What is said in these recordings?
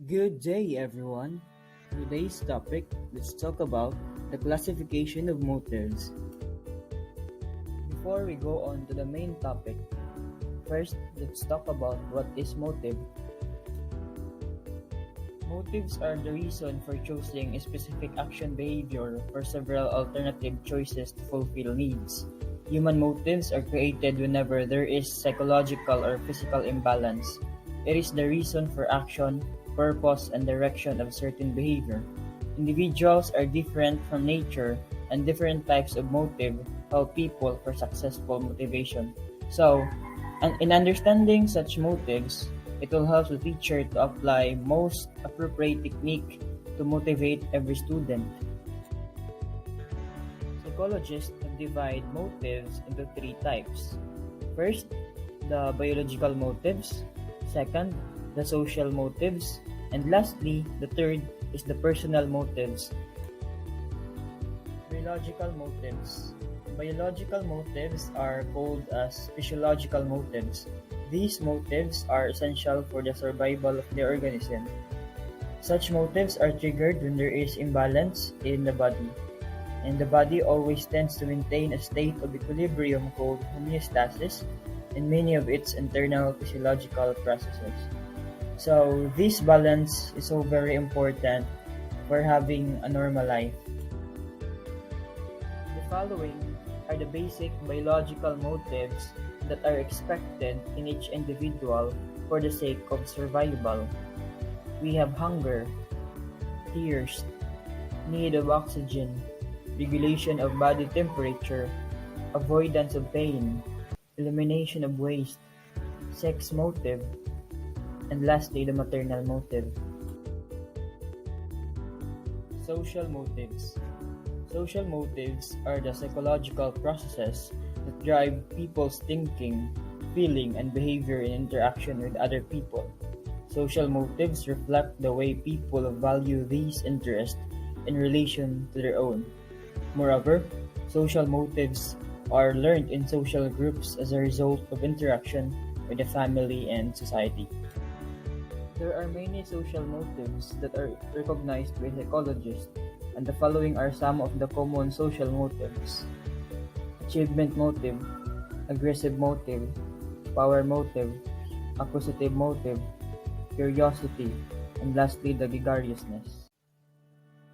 Good day, everyone. Today's topic, let's talk about the classification of motives. Before we go on to the main topic, first let's talk about what is motive. Motives are the reason for choosing a specific action behavior for several alternative choices to fulfill needs. Human motives are created whenever there is psychological or physical imbalance. It is the reason for action, purpose, and direction of certain behavior. Individuals are different from nature, and different types of motive help people for successful motivation. So, in understanding such motives, it will help the teacher to apply most appropriate technique to motivate every student. Psychologists divide motives into three types. First, the biological motives. Second, the social motives. And lastly, the third is the personal motives. Biological motives. Biological motives are called as physiological motives. These motives are essential for the survival of the organism. Such motives are triggered when there is imbalance in the body, and the body always tends to maintain a state of equilibrium called homeostasis in many of its internal physiological processes. So this balance is so very important for having a normal life. The following are the basic biological motives that are expected in each individual for the sake of survival. We have hunger, thirst, need of oxygen, regulation of body temperature, avoidance of pain, elimination of waste, sex motive, and lastly, the maternal motive. Social motives. Social motives are the psychological processes that drive people's thinking, feeling, and behavior in interaction with other people. Social motives reflect the way people value these interests in relation to their own. Moreover, social motives are learned in social groups as a result of interaction with the family and society. There are many social motives that are recognized by psychologists, and the following are some of the common social motives: achievement motive, aggressive motive, power motive, acquisitive motive, curiosity, and lastly, the gregariousness.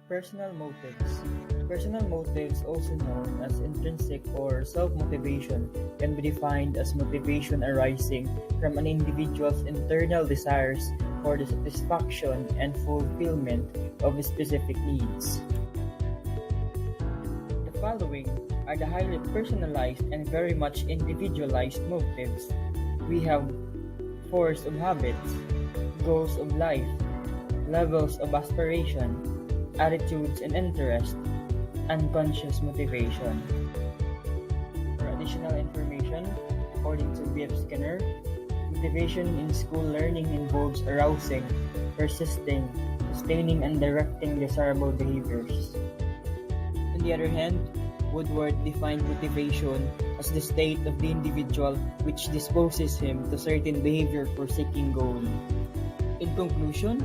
Personal motives. Personal motives, also known as intrinsic or self-motivation, can be defined as motivation arising from an individual's internal desires for the satisfaction and fulfillment of specific needs. The following are the highly personalized and very much individualized motives. We have force of habits, goals of life, levels of aspiration, attitudes and interest, unconscious motivation. For additional information, according to B.F. Skinner, motivation in school learning involves arousing, persisting, sustaining, and directing desirable behaviors. On the other hand, Woodward defined motivation as the state of the individual which disposes him to certain behavior for seeking goal. In conclusion,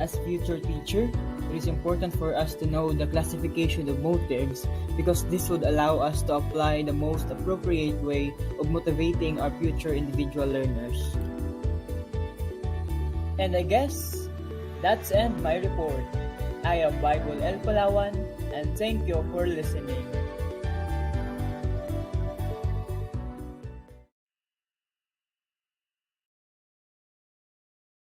as future teacher, it is important for us to know the classification of motives because this would allow us to apply the most appropriate way of motivating our future individual learners. And I guess that's end my report. I am Bible El Palawan and thank you for listening.